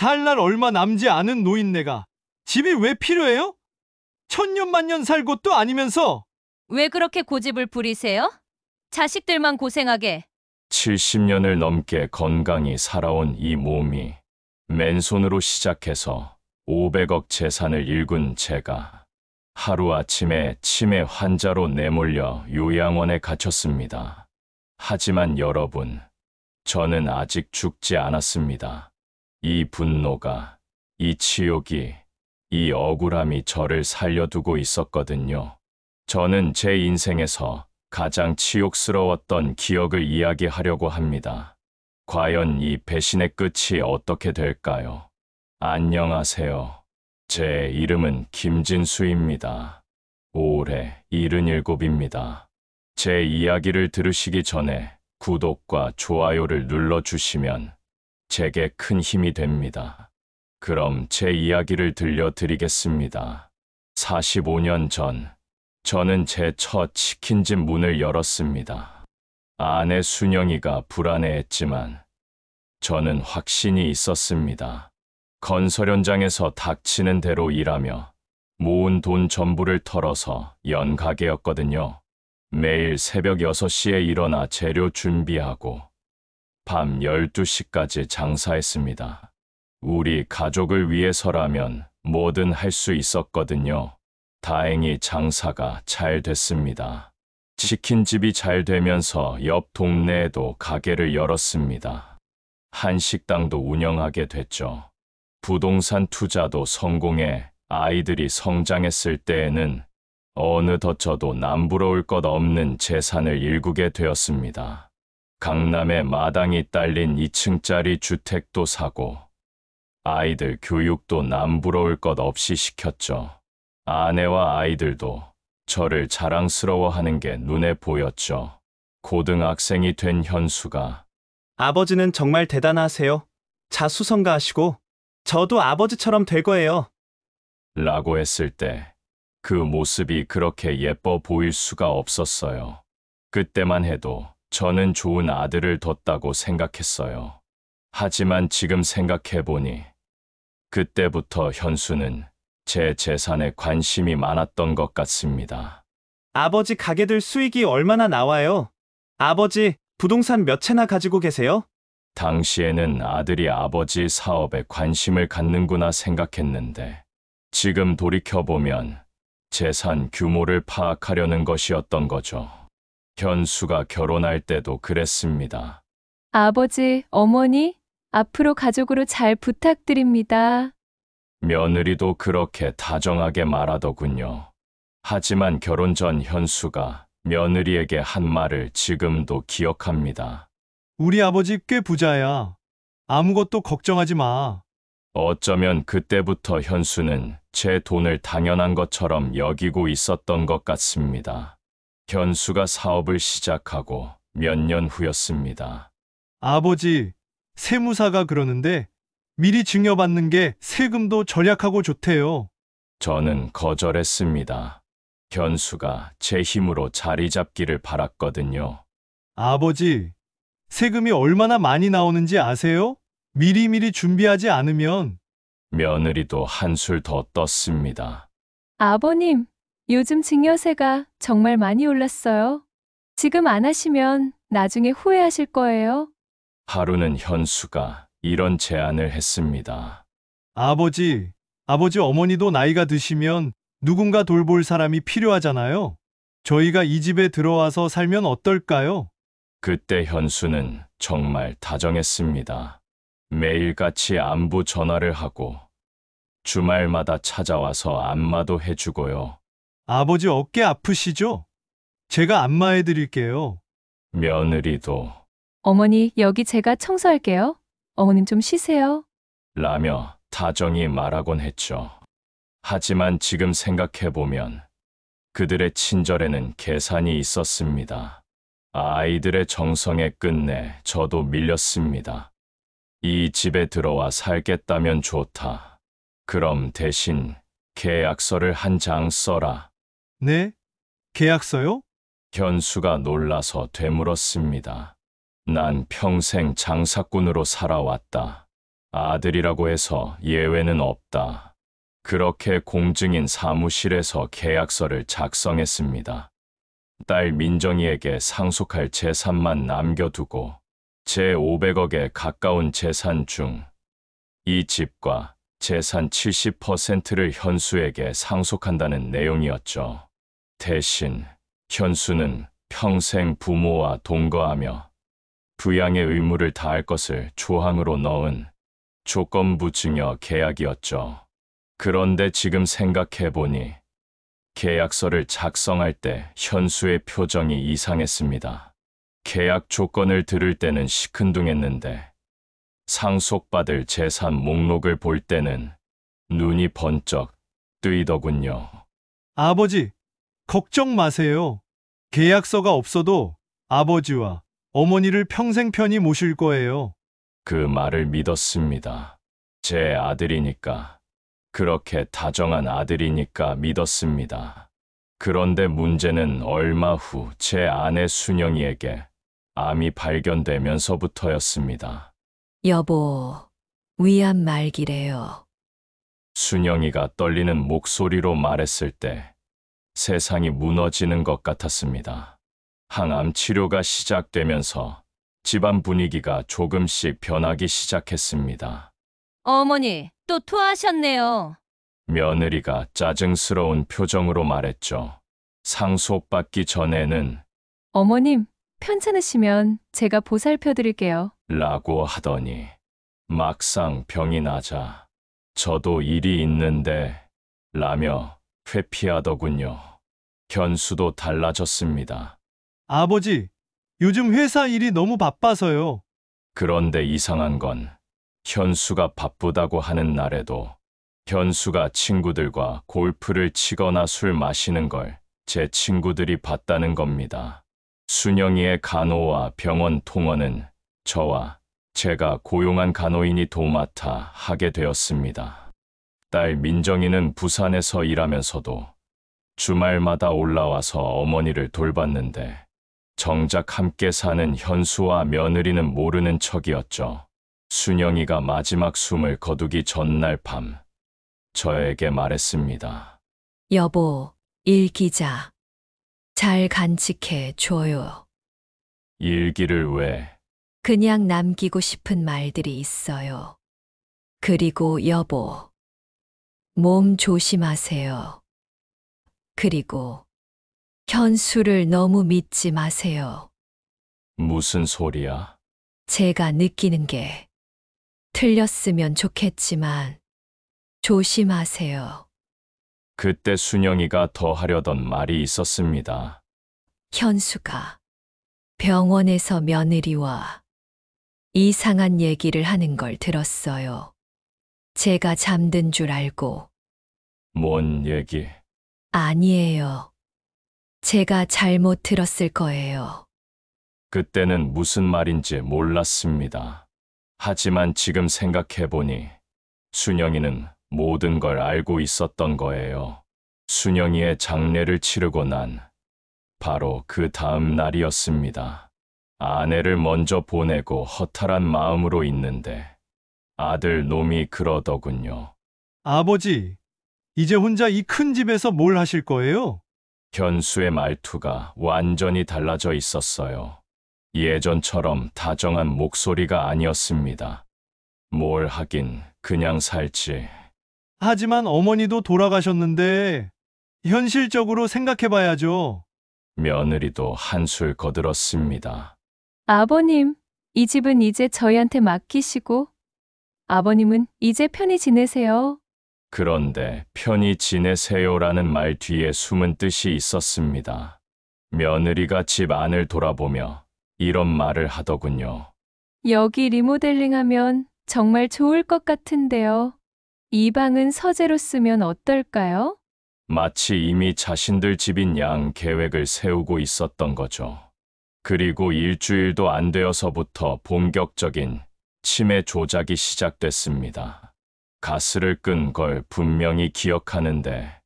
살 날 얼마 남지 않은 노인네가 집이 왜 필요해요? 천년만년 살 곳도 아니면서. 왜 그렇게 고집을 부리세요? 자식들만 고생하게. 70년을 넘게 건강히 살아온 이 몸이 맨손으로 시작해서 500억 재산을 일군 제가 하루아침에 치매 환자로 내몰려 요양원에 갇혔습니다. 하지만 여러분, 저는 아직 죽지 않았습니다. 이 분노가, 이 치욕이, 이 억울함이 저를 살려두고 있었거든요. 저는 제 인생에서 가장 치욕스러웠던 기억을 이야기하려고 합니다. 과연 이 배신의 끝이 어떻게 될까요? 안녕하세요. 제 이름은 김진수입니다. 올해 77입니다. 제 이야기를 들으시기 전에 구독과 좋아요를 눌러주시면 제게 큰 힘이 됩니다. 그럼 제 이야기를 들려드리겠습니다. 45년 전, 저는 제 첫 치킨집 문을 열었습니다. 아내 순영이가 불안해했지만 저는 확신이 있었습니다. 건설 현장에서 닥치는 대로 일하며 모은 돈 전부를 털어서 연 가게였거든요. 매일 새벽 6시에 일어나 재료 준비하고 밤 12시까지 장사했습니다. 우리 가족을 위해서라면 뭐든 할 수 있었거든요. 다행히 장사가 잘 됐습니다. 치킨집이 잘 되면서 옆 동네에도 가게를 열었습니다. 한식당도 운영하게 됐죠. 부동산 투자도 성공해 아이들이 성장했을 때에는 어느덧 저도 남부러울 것 없는 재산을 일구게 되었습니다. 강남에 마당이 딸린 2층짜리 주택도 사고 아이들 교육도 남부러울 것 없이 시켰죠. 아내와 아이들도 저를 자랑스러워하는 게 눈에 보였죠. 고등학생이 된 현수가 아버지는 정말 대단하세요. 자수성가하시고 저도 아버지처럼 될 거예요. 라고 했을 때 그 모습이 그렇게 예뻐 보일 수가 없었어요. 그때만 해도 저는 좋은 아들을 뒀다고 생각했어요. 하지만 지금 생각해보니 그때부터 현수는 제 재산에 관심이 많았던 것 같습니다. 아버지 가게들 수익이 얼마나 나와요? 아버지 부동산 몇 채나 가지고 계세요? 당시에는 아들이 아버지 사업에 관심을 갖는구나 생각했는데 지금 돌이켜보면 재산 규모를 파악하려는 것이었던 거죠. 현수가 결혼할 때도 그랬습니다. 아버지, 어머니, 앞으로 가족으로 잘 부탁드립니다. 며느리도 그렇게 다정하게 말하더군요. 하지만 결혼 전 현수가 며느리에게 한 말을 지금도 기억합니다. 우리 아버지 꽤 부자야. 아무것도 걱정하지 마. 어쩌면 그때부터 현수는 제 돈을 당연한 것처럼 여기고 있었던 것 같습니다. 현수가 사업을 시작하고 몇 년 후였습니다. 아버지, 세무사가 그러는데 미리 증여받는 게 세금도 절약하고 좋대요. 저는 거절했습니다. 현수가 제 힘으로 자리 잡기를 바랐거든요. 아버지, 세금이 얼마나 많이 나오는지 아세요? 미리미리 준비하지 않으면. 며느리도 한술 더 떴습니다. 아버님, 요즘 증여세가 정말 많이 올랐어요. 지금 안 하시면 나중에 후회하실 거예요. 하루는 현수가 이런 제안을 했습니다. 아버지, 어머니도 나이가 드시면 누군가 돌볼 사람이 필요하잖아요. 저희가 이 집에 들어와서 살면 어떨까요? 그때 현수는 정말 다정했습니다. 매일같이 안부 전화를 하고 주말마다 찾아와서 안마도 해주고요. 아버지 어깨 아프시죠? 제가 안마해 드릴게요. 며느리도 어머니, 여기 제가 청소할게요. 어머님 좀 쉬세요. 라며 다정히 말하곤 했죠. 하지만 지금 생각해보면 그들의 친절에는 계산이 있었습니다. 아이들의 정성에 끝내 저도 밀렸습니다. 이 집에 들어와 살겠다면 좋다. 그럼 대신 계약서를 한 장 써라. 네? 계약서요? 현수가 놀라서 되물었습니다. 난 평생 장사꾼으로 살아왔다. 아들이라고 해서 예외는 없다. 그렇게 공증인 사무실에서 계약서를 작성했습니다. 딸 민정이에게 상속할 재산만 남겨두고 제 500억에 가까운 재산 중 이 집과 재산 70%를 현수에게 상속한다는 내용이었죠. 대신 현수는 평생 부모와 동거하며 부양의 의무를 다할 것을 조항으로 넣은 조건부 증여 계약이었죠. 그런데 지금 생각해보니 계약서를 작성할 때 현수의 표정이 이상했습니다. 계약 조건을 들을 때는 시큰둥했는데 상속받을 재산 목록을 볼 때는 눈이 번쩍 뜨이더군요. 아버지, 걱정 마세요. 계약서가 없어도 아버지와 어머니를 평생 편히 모실 거예요. 그 말을 믿었습니다. 제 아들이니까, 그렇게 다정한 아들이니까 믿었습니다. 그런데 문제는 얼마 후 제 아내 순영이에게 암이 발견되면서부터였습니다. 여보, 위암 말기래요. 순영이가 떨리는 목소리로 말했을 때 세상이 무너지는 것 같았습니다. 항암 치료가 시작되면서 집안 분위기가 조금씩 변하기 시작했습니다. 어머니, 또 토하셨네요. 며느리가 짜증스러운 표정으로 말했죠. 상속받기 전에는 어머님, 편찮으시면 제가 보살펴 드릴게요. 라고 하더니 막상 병이 나자 저도 일이 있는데 라며 회피하더군요. 견수도 달라졌습니다. 아버지, 요즘 회사 일이 너무 바빠서요. 그런데 이상한 건 현수가 바쁘다고 하는 날에도 현수가 친구들과 골프를 치거나 술 마시는 걸 제 친구들이 봤다는 겁니다. 순영이의 간호와 병원 통원은 저와 제가 고용한 간호인이 도맡아 하게 되었습니다. 딸 민정이는 부산에서 일하면서도 주말마다 올라와서 어머니를 돌봤는데 정작 함께 사는 현수와 며느리는 모르는 척이었죠. 순영이가 마지막 숨을 거두기 전날 밤 저에게 말했습니다. 여보, 일기자. 잘 간직해 줘요. 일기를 왜? 그냥 남기고 싶은 말들이 있어요. 그리고 여보, 몸 조심하세요. 그리고 현수를 너무 믿지 마세요. 무슨 소리야? 제가 느끼는 게 틀렸으면 좋겠지만 조심하세요. 그때 순영이가 더 하려던 말이 있었습니다. 현수가 병원에서 며느리와 이상한 얘기를 하는 걸 들었어요. 제가 잠든 줄 알고. 뭔 얘기? 아니에요. 제가 잘못 들었을 거예요. 그때는 무슨 말인지 몰랐습니다. 하지만 지금 생각해보니 순영이는 모든 걸 알고 있었던 거예요. 순영이의 장례를 치르고 난 바로 그 다음 날이었습니다. 아내를 먼저 보내고 허탈한 마음으로 있는데 아들 놈이 그러더군요. 아버지, 이제 혼자 이 큰 집에서 뭘 하실 거예요? 현수의 말투가 완전히 달라져 있었어요. 예전처럼 다정한 목소리가 아니었습니다. 뭘 하긴 그냥 살지. 하지만 어머니도 돌아가셨는데 현실적으로 생각해봐야죠. 며느리도 한술 거들었습니다. 아버님, 이 집은 이제 저희한테 맡기시고, 아버님은 이제 편히 지내세요. 그런데 편히 지내세요라는 말 뒤에 숨은 뜻이 있었습니다. 며느리가 집 안을 돌아보며 이런 말을 하더군요. 여기 리모델링 하면 정말 좋을 것 같은데요. 이 방은 서재로 쓰면 어떨까요? 마치 이미 자신들 집인 양 계획을 세우고 있었던 거죠. 그리고 일주일도 안 되어서부터 본격적인 치매 조작이 시작됐습니다. 가스를 끈 걸 분명히 기억하는데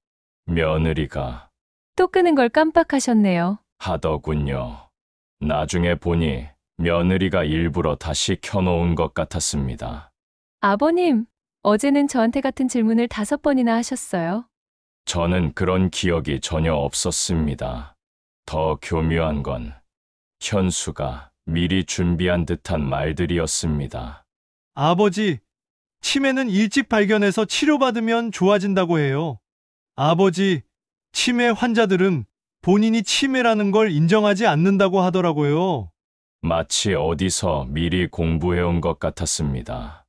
며느리가 또 끄는 걸 깜빡하셨네요. 하더군요. 나중에 보니 며느리가 일부러 다시 켜놓은 것 같았습니다. 아버님, 어제는 저한테 같은 질문을 5번이나 하셨어요. 저는 그런 기억이 전혀 없었습니다. 더 교묘한 건 현수가 미리 준비한 듯한 말들이었습니다. 아버지, 치매는 일찍 발견해서 치료받으면 좋아진다고 해요. 아버지, 치매 환자들은 본인이 치매라는 걸 인정하지 않는다고 하더라고요. 마치 어디서 미리 공부해온 것 같았습니다.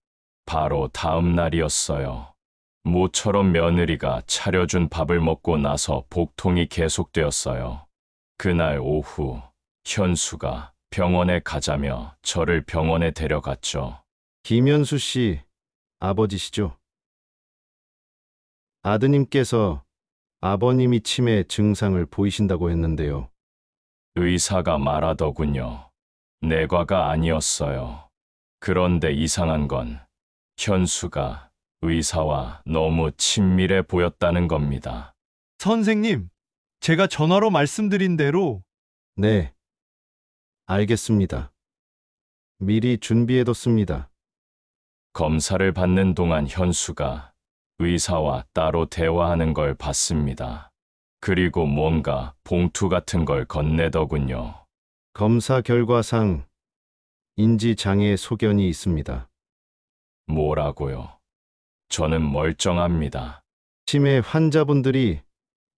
바로 다음 날이었어요. 모처럼 며느리가 차려준 밥을 먹고 나서 복통이 계속되었어요. 그날 오후, 현수가 병원에 가자며 저를 병원에 데려갔죠. 김현수 씨 아버지시죠? 아드님께서 아버님이 치매 증상을 보이신다고 했는데요. 의사가 말하더군요. 내과가 아니었어요. 그런데 이상한 건 현수가 의사와 너무 친밀해 보였다는 겁니다. 선생님, 제가 전화로 말씀드린 대로 네, 알겠습니다. 미리 준비해뒀습니다. 검사를 받는 동안 현수가 의사와 따로 대화하는 걸 봤습니다. 그리고 뭔가 봉투 같은 걸 건네더군요. 검사 결과상 인지장애 소견이 있습니다. 뭐라고요? 저는 멀쩡합니다. 치매 환자분들이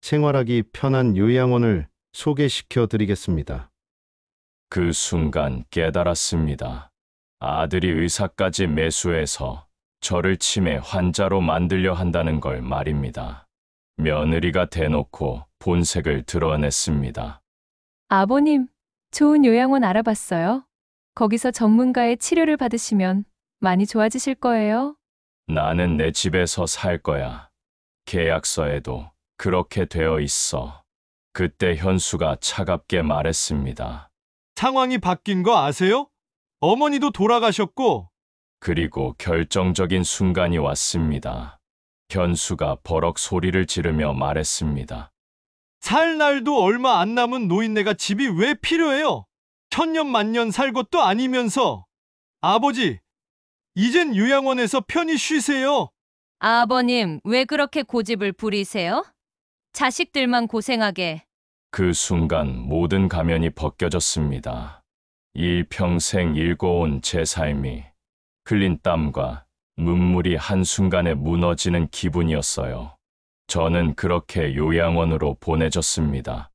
생활하기 편한 요양원을 소개시켜 드리겠습니다. 그 순간 깨달았습니다. 아들이 의사까지 매수해서 저를 치매 환자로 만들려 한다는 걸 말입니다. 며느리가 대놓고 본색을 드러냈습니다. 아버님, 좋은 요양원 알아봤어요. 거기서 전문가의 치료를 받으시면 많이 좋아지실 거예요. 나는 내 집에서 살 거야. 계약서에도 그렇게 되어 있어. 그때 현수가 차갑게 말했습니다. 상황이 바뀐 거 아세요? 어머니도 돌아가셨고, 그리고 결정적인 순간이 왔습니다. 현수가 버럭 소리를 지르며 말했습니다. 살 날도 얼마 안 남은 노인네가 집이 왜 필요해요? 천년만년 살 것도 아니면서. 아버지, 이젠 요양원에서 편히 쉬세요. 아버님, 왜 그렇게 고집을 부리세요? 자식들만 고생하게. 그 순간 모든 가면이 벗겨졌습니다. 일평생 일궈온 제 삶이 흘린 땀과 눈물이 한순간에 무너지는 기분이었어요. 저는 그렇게 요양원으로 보내졌습니다.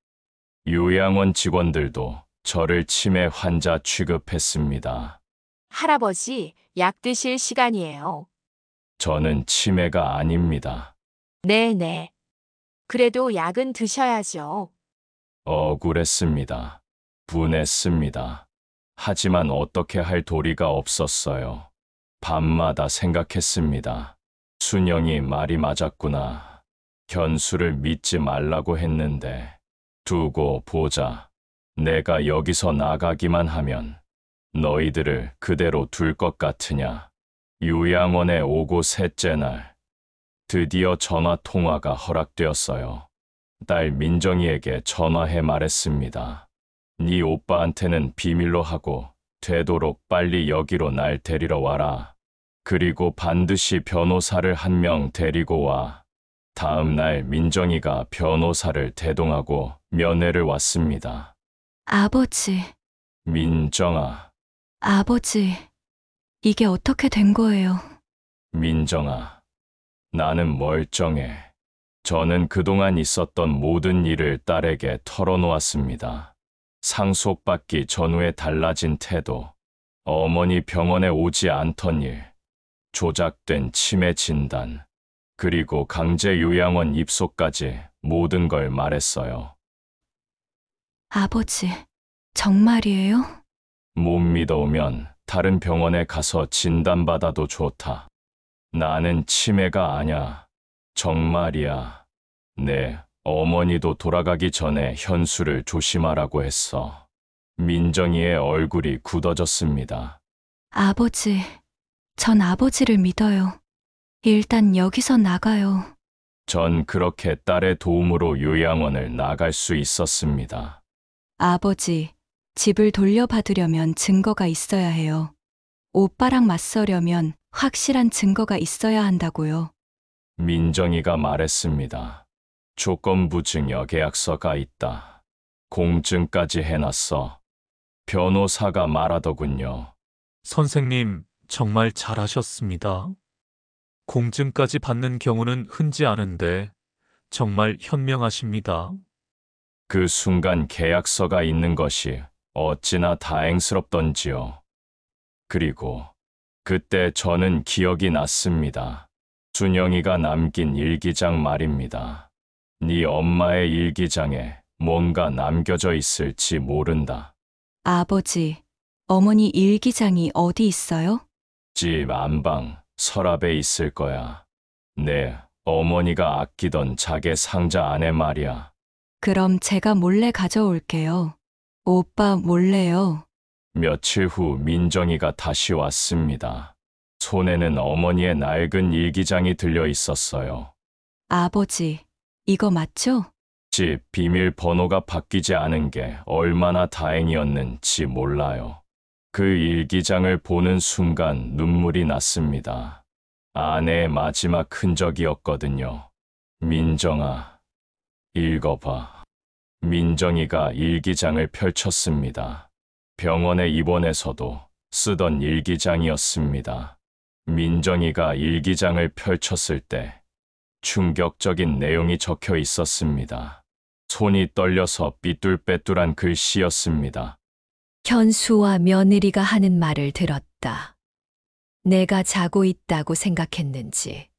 요양원 직원들도 저를 치매 환자 취급했습니다. 할아버지, 약 드실 시간이에요. 저는 치매가 아닙니다. 네네. 그래도 약은 드셔야죠. 억울했습니다. 분했습니다. 하지만 어떻게 할 도리가 없었어요. 밤마다 생각했습니다. 순영이 말이 맞았구나. 현수를 믿지 말라고 했는데. 두고 보자. 내가 여기서 나가기만 하면 너희들을 그대로 둘 것 같으냐. 요양원에 오고 셋째 날, 드디어 전화 통화가 허락되었어요. 딸 민정이에게 전화해 말했습니다. 네 오빠한테는 비밀로 하고 되도록 빨리 여기로 날 데리러 와라. 그리고 반드시 변호사를 한 명 데리고 와. 다음 날 민정이가 변호사를 대동하고 면회를 왔습니다. 아버지, 민정아, 아버지, 이게 어떻게 된 거예요? 민정아, 나는 멀쩡해. 저는 그동안 있었던 모든 일을 딸에게 털어놓았습니다. 상속받기 전후에 달라진 태도, 어머니 병원에 오지 않던 일, 조작된 치매 진단, 그리고 강제 요양원 입소까지 모든 걸 말했어요. 아버지, 정말이에요? 못 믿어오면 다른 병원에 가서 진단받아도 좋다. 나는 치매가 아냐. 정말이야. 네, 어머니도 돌아가기 전에 현수를 조심하라고 했어. 민정이의 얼굴이 굳어졌습니다. 아버지, 전 아버지를 믿어요. 일단 여기서 나가요. 전 그렇게 딸의 도움으로 요양원을 나갈 수 있었습니다. 아버지, 집을 돌려받으려면 증거가 있어야 해요. 오빠랑 맞서려면 확실한 증거가 있어야 한다고요. 민정이가 말했습니다. 조건부 증여 계약서가 있다. 공증까지 해놨어. 변호사가 말하더군요. 선생님, 정말 잘하셨습니다. 공증까지 받는 경우는 흔치 않은데 정말 현명하십니다. 그 순간 계약서가 있는 것이 어찌나 다행스럽던지요. 그리고 그때 저는 기억이 났습니다. 순영이가 남긴 일기장 말입니다. 네 엄마의 일기장에 뭔가 남겨져 있을지 모른다. 아버지, 어머니 일기장이 어디 있어요? 집 안방 서랍에 있을 거야. 네, 어머니가 아끼던 자개 상자 안에 말이야. 그럼 제가 몰래 가져올게요. 오빠 몰래요. 며칠 후 민정이가 다시 왔습니다. 손에는 어머니의 낡은 일기장이 들려 있었어요. 아버지, 이거 맞죠? 집 비밀번호가 바뀌지 않은 게 얼마나 다행이었는지 몰라요. 그 일기장을 보는 순간 눈물이 났습니다. 아내의 마지막 흔적이었거든요. 민정아, 읽어봐. 민정이가 일기장을 펼쳤습니다. 병원에 입원해서도 쓰던 일기장이었습니다. 민정이가 일기장을 펼쳤을 때 충격적인 내용이 적혀 있었습니다. 손이 떨려서 삐뚤빼뚤한 글씨였습니다. 현수와 며느리가 하는 말을 들었다. 내가 자고 있다고 생각했는지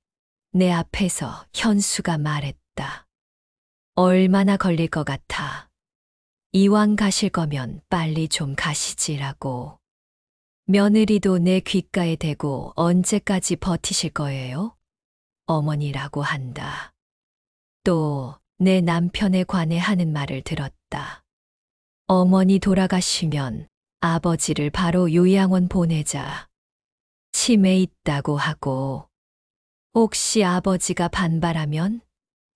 내 앞에서 현수가 말했다. 얼마나 걸릴 것 같아. 이왕 가실 거면 빨리 좀 가시지라고. 며느리도 내 귓가에 대고 언제까지 버티실 거예요? 어머니라고 한다. 또 내 남편에 관해 하는 말을 들었다. 어머니 돌아가시면 아버지를 바로 요양원 보내자. 치매 있다고 하고, 혹시 아버지가 반발하면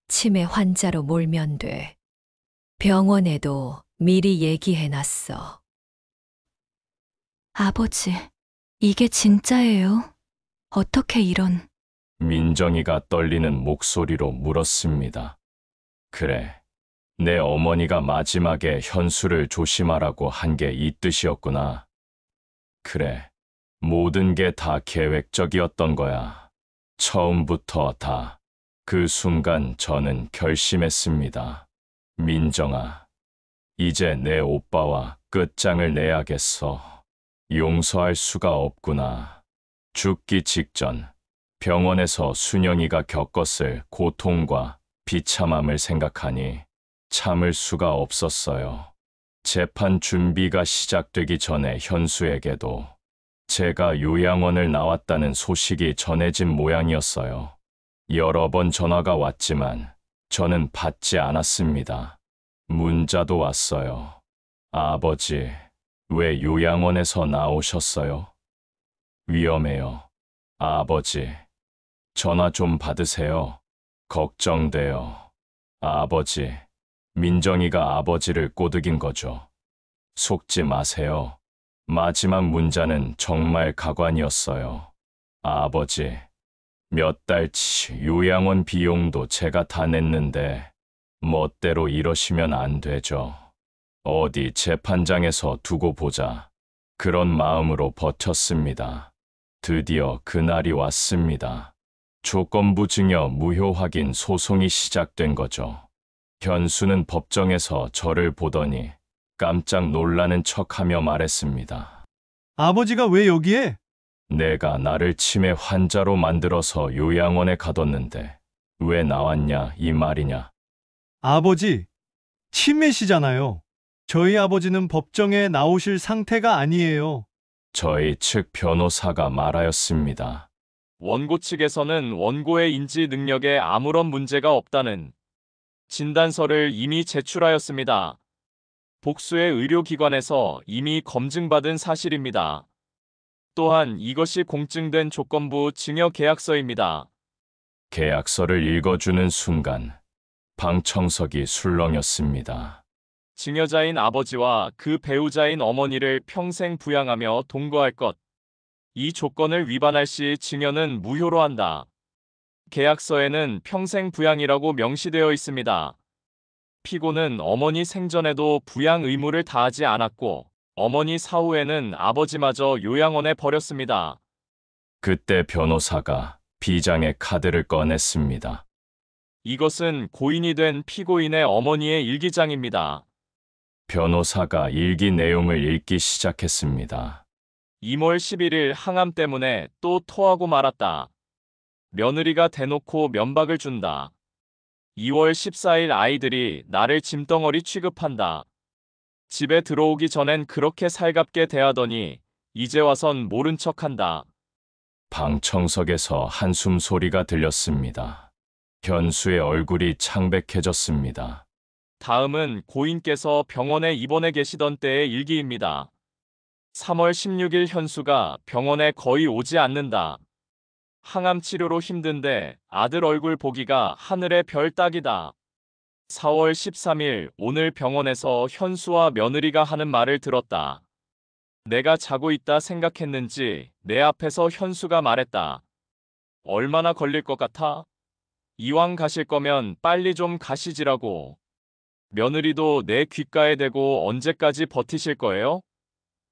치매 환자로 몰면 돼. 병원에도 미리 얘기해놨어. 아버지, 이게 진짜예요? 어떻게 이런... 민정이가 떨리는 목소리로 물었습니다. 그래, 내 어머니가 마지막에 현수를 조심하라고 한 게 이 뜻이었구나. 그래, 모든 게 다 계획적이었던 거야. 처음부터 다. 그 순간 저는 결심했습니다. 민정아, 이제 내 오빠와 끝장을 내야겠어. 용서할 수가 없구나. 죽기 직전 병원에서 순영이가 겪었을 고통과 비참함을 생각하니 참을 수가 없었어요. 재판 준비가 시작되기 전에 현수에게도 제가 요양원을 나왔다는 소식이 전해진 모양이었어요. 여러 번 전화가 왔지만 저는 받지 않았습니다. 문자도 왔어요. 아버지, 왜 요양원에서 나오셨어요? 위험해요. 아버지, 전화 좀 받으세요. 걱정돼요. 아버지, 민정이가 아버지를 꼬드긴 거죠. 속지 마세요. 마지막 문자는 정말 가관이었어요. 아버지, 몇 달치 요양원 비용도 제가 다 냈는데 멋대로 이러시면 안 되죠. 어디 재판장에서 두고 보자. 그런 마음으로 버텼습니다. 드디어 그날이 왔습니다. 조건부 증여 무효 확인 소송이 시작된 거죠. 현수는 법정에서 저를 보더니 깜짝 놀라는 척하며 말했습니다. 아버지가 왜 여기에? 내가 나를 치매 환자로 만들어서 요양원에 가뒀는데 왜 나왔냐 이 말이냐. 아버지, 치매시잖아요. 저희 아버지는 법정에 나오실 상태가 아니에요. 저희 측 변호사가 말하였습니다. 원고 측에서는 원고의 인지 능력에 아무런 문제가 없다는 진단서를 이미 제출하였습니다. 복수의 의료기관에서 이미 검증받은 사실입니다. 또한 이것이 공증된 조건부 증여 계약서입니다. 계약서를 읽어주는 순간 방청석이 술렁였습니다. 증여자인 아버지와 그 배우자인 어머니를 평생 부양하며 동거할 것. 이 조건을 위반할 시 증여는 무효로 한다. 계약서에는 평생 부양이라고 명시되어 있습니다. 피고는 어머니 생전에도 부양 의무를 다하지 않았고 어머니 사후에는 아버지마저 요양원에 버렸습니다. 그때 변호사가 비장의 카드를 꺼냈습니다. 이것은 고인이 된 피고인의 어머니의 일기장입니다. 변호사가 일기 내용을 읽기 시작했습니다. 2월 11일 항암 때문에 또 토하고 말았다. 며느리가 대놓고 면박을 준다. 2월 14일 아이들이 나를 짐덩어리 취급한다. 집에 들어오기 전엔 그렇게 살갑게 대하더니 이제 와선 모른 척한다. 방청석에서 한숨 소리가 들렸습니다. 현수의 얼굴이 창백해졌습니다. 다음은 고인께서 병원에 입원해 계시던 때의 일기입니다. 3월 16일 현수가 병원에 거의 오지 않는다. 항암 치료로 힘든데 아들 얼굴 보기가 하늘의 별 따기다. 4월 13일 오늘 병원에서 현수와 며느리가 하는 말을 들었다. 내가 자고 있다 생각했는지 내 앞에서 현수가 말했다. 얼마나 걸릴 것 같아? 이왕 가실 거면 빨리 좀 가시지라고. 며느리도 내 귓가에 대고 언제까지 버티실 거예요?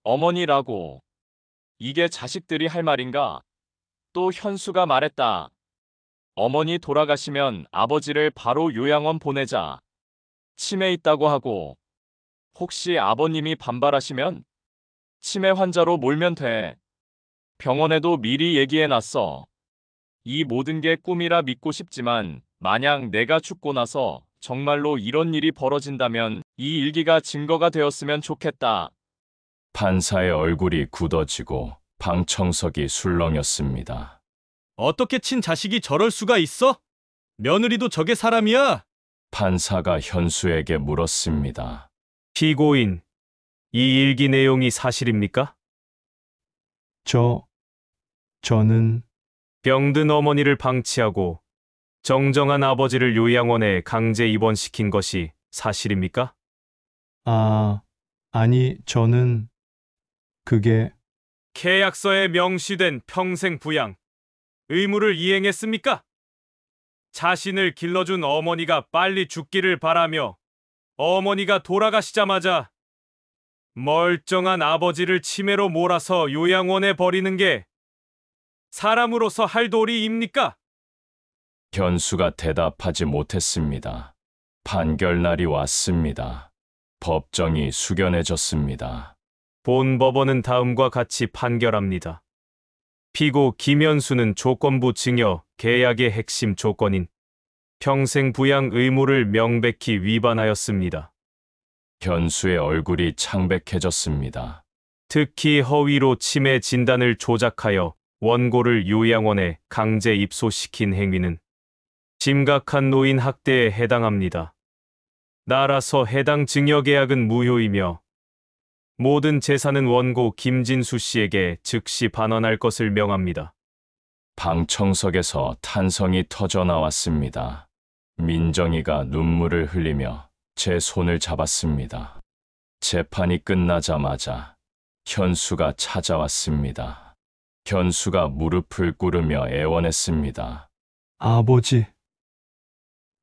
어머니라고. 이게 자식들이 할 말인가? 또 현수가 말했다. 어머니 돌아가시면 아버지를 바로 요양원 보내자. 치매 있다고 하고. 혹시 아버님이 반발하시면? 치매 환자로 몰면 돼. 병원에도 미리 얘기해놨어. 이 모든 게 꿈이라 믿고 싶지만 만약 내가 죽고 나서 정말로 이런 일이 벌어진다면 이 일기가 증거가 되었으면 좋겠다. 판사의 얼굴이 굳어지고 방청석이 술렁였습니다. 어떻게 친자식이 저럴 수가 있어? 며느리도 저게 사람이야? 판사가 현수에게 물었습니다. 피고인, 이 일기 내용이 사실입니까? 저는 병든 어머니를 방치하고 정정한 아버지를 요양원에 강제 입원시킨 것이 사실입니까? 아니, 저는 그게 계약서에 명시된 평생 부양 의무를 이행했습니까? 자신을 길러준 어머니가 빨리 죽기를 바라며 어머니가 돌아가시자마자 멀쩡한 아버지를 치매로 몰아서 요양원에 버리는 게 사람으로서 할 도리입니까? 현수가 대답하지 못했습니다. 판결날이 왔습니다. 법정이 숙연해졌습니다. 본 법원은 다음과 같이 판결합니다. 피고 김현수는 조건부 증여 계약의 핵심 조건인 평생 부양 의무를 명백히 위반하였습니다. 현수의 얼굴이 창백해졌습니다. 특히 허위로 치매 진단을 조작하여 원고를 요양원에 강제 입소시킨 행위는 심각한 노인 학대에 해당합니다. 따라서 해당 증여계약은 무효이며 모든 재산은 원고 김진수 씨에게 즉시 반환할 것을 명합니다. 방청석에서 탄성이 터져나왔습니다. 민정이가 눈물을 흘리며 제 손을 잡았습니다. 재판이 끝나자마자 현수가 찾아왔습니다. 현수가 무릎을 꿇으며 애원했습니다. 아버지,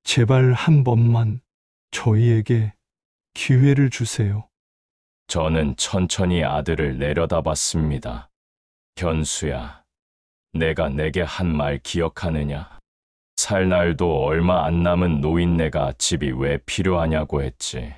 제발 한 번만 저희에게 기회를 주세요. 저는 천천히 아들을 내려다봤습니다. 현수야, 내가 내게 한 말 기억하느냐? 살 날도 얼마 안 남은 노인네가 집이 왜 필요하냐고 했지.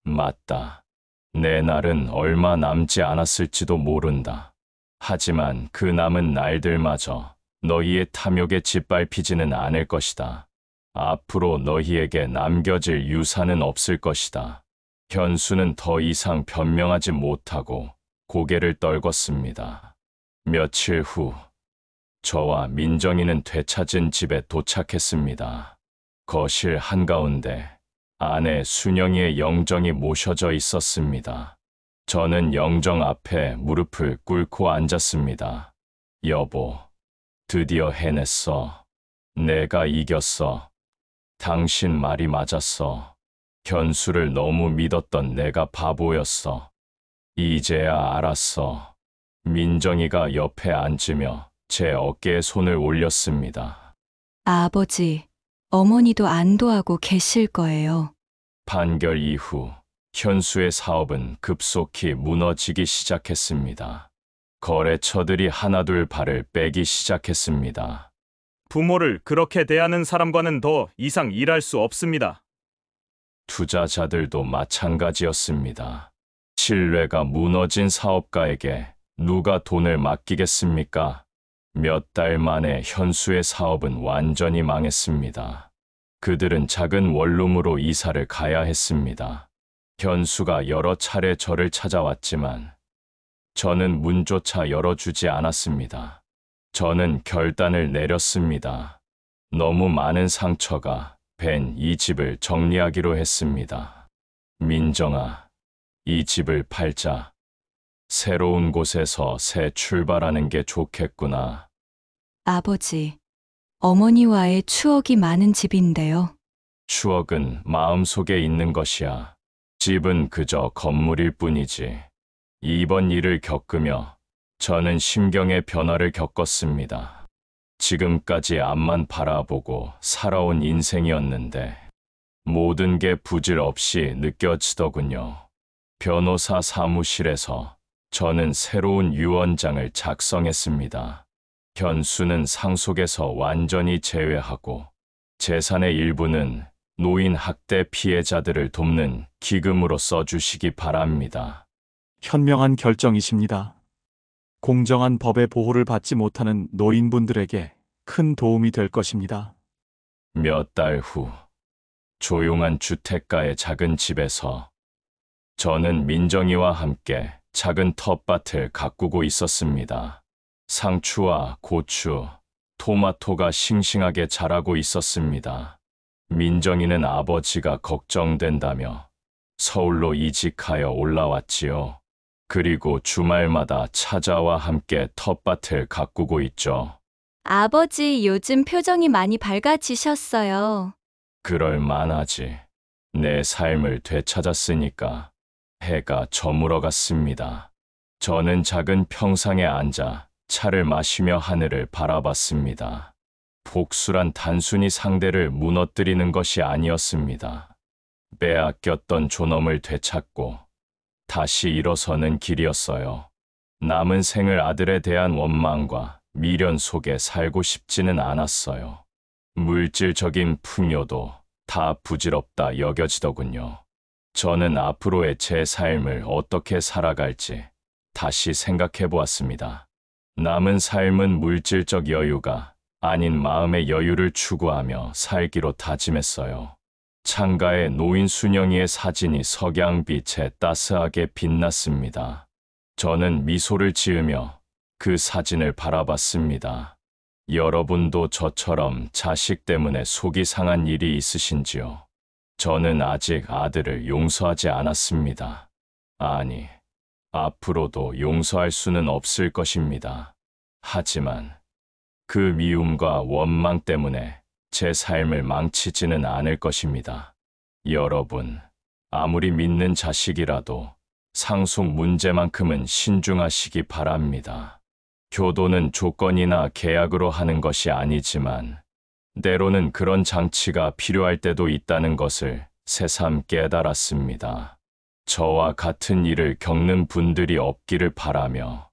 맞다. 내 날은 얼마 남지 않았을지도 모른다. 하지만 그 남은 날들마저 너희의 탐욕에 짓밟히지는 않을 것이다. 앞으로 너희에게 남겨질 유산은 없을 것이다. 현수는 더 이상 변명하지 못하고 고개를 떨궜습니다. 며칠 후 저와 민정이는 되찾은 집에 도착했습니다. 거실 한가운데 아내 순영이의 영정이 모셔져 있었습니다. 저는 영정 앞에 무릎을 꿇고 앉았습니다. 여보, 드디어 해냈어. 내가 이겼어. 당신 말이 맞았어. 현수를 너무 믿었던 내가 바보였어. 이제야 알았어. 민정이가 옆에 앉으며 제 어깨에 손을 올렸습니다. 아버지, 어머니도 안도하고 계실 거예요. 판결 이후 현수의 사업은 급속히 무너지기 시작했습니다. 거래처들이 하나둘 발을 빼기 시작했습니다. 부모를 그렇게 대하는 사람과는 더 이상 일할 수 없습니다. 투자자들도 마찬가지였습니다. 신뢰가 무너진 사업가에게 누가 돈을 맡기겠습니까? 몇 달 만에 현수의 사업은 완전히 망했습니다. 그들은 작은 원룸으로 이사를 가야 했습니다. 현수가 여러 차례 저를 찾아왔지만 저는 문조차 열어주지 않았습니다. 저는 결단을 내렸습니다. 너무 많은 상처가 밴 이 집을 정리하기로 했습니다. 민정아, 이 집을 팔자. 새로운 곳에서 새 출발하는 게 좋겠구나. 아버지, 어머니와의 추억이 많은 집인데요. 추억은 마음속에 있는 것이야. 집은 그저 건물일 뿐이지. 이번 일을 겪으며 저는 심경의 변화를 겪었습니다. 지금까지 앞만 바라보고 살아온 인생이었는데 모든 게 부질없이 느껴지더군요. 변호사 사무실에서 저는 새로운 유언장을 작성했습니다. 현수는 상속에서 완전히 제외하고 재산의 일부는 노인 학대 피해자들을 돕는 기금으로 써주시기 바랍니다. 현명한 결정이십니다. 공정한 법의 보호를 받지 못하는 노인분들에게 큰 도움이 될 것입니다. 몇 달 후, 조용한 주택가의 작은 집에서 저는 민정이와 함께 작은 텃밭을 가꾸고 있었습니다. 상추와 고추, 토마토가 싱싱하게 자라고 있었습니다. 민정이는 아버지가 걱정된다며 서울로 이직하여 올라왔지요. 그리고 주말마다 찾아와 함께 텃밭을 가꾸고 있죠. 아버지, 요즘 표정이 많이 밝아지셨어요. 그럴 만하지. 내 삶을 되찾았으니까 해가 저물어 갔습니다. 저는 작은 평상에 앉아 차를 마시며 하늘을 바라봤습니다. 복수란 단순히 상대를 무너뜨리는 것이 아니었습니다. 빼앗겼던 존엄을 되찾고 다시 일어서는 길이었어요. 남은 생을 아들에 대한 원망과 미련 속에 살고 싶지는 않았어요. 물질적인 풍요도 다 부질없다 여겨지더군요. 저는 앞으로의 제 삶을 어떻게 살아갈지 다시 생각해 보았습니다. 남은 삶은 물질적 여유가 아닌 마음의 여유를 추구하며 살기로 다짐했어요. 창가에 노인 순영이의 사진이 석양빛에 따스하게 빛났습니다. 저는 미소를 지으며 그 사진을 바라봤습니다. 여러분도 저처럼 자식 때문에 속이 상한 일이 있으신지요? 저는 아직 아들을 용서하지 않았습니다. 아니, 앞으로도 용서할 수는 없을 것입니다. 하지만 그 미움과 원망 때문에 제 삶을 망치지는 않을 것입니다. 여러분, 아무리 믿는 자식이라도 상속 문제만큼은 신중하시기 바랍니다. 교도는 조건이나 계약으로 하는 것이 아니지만 때로는 그런 장치가 필요할 때도 있다는 것을 새삼 깨달았습니다. 저와 같은 일을 겪는 분들이 없기를 바라며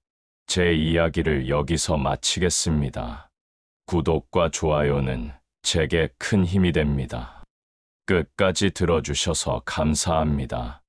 제 이야기를 여기서 마치겠습니다. 구독과 좋아요는 제게 큰 힘이 됩니다. 끝까지 들어주셔서 감사합니다.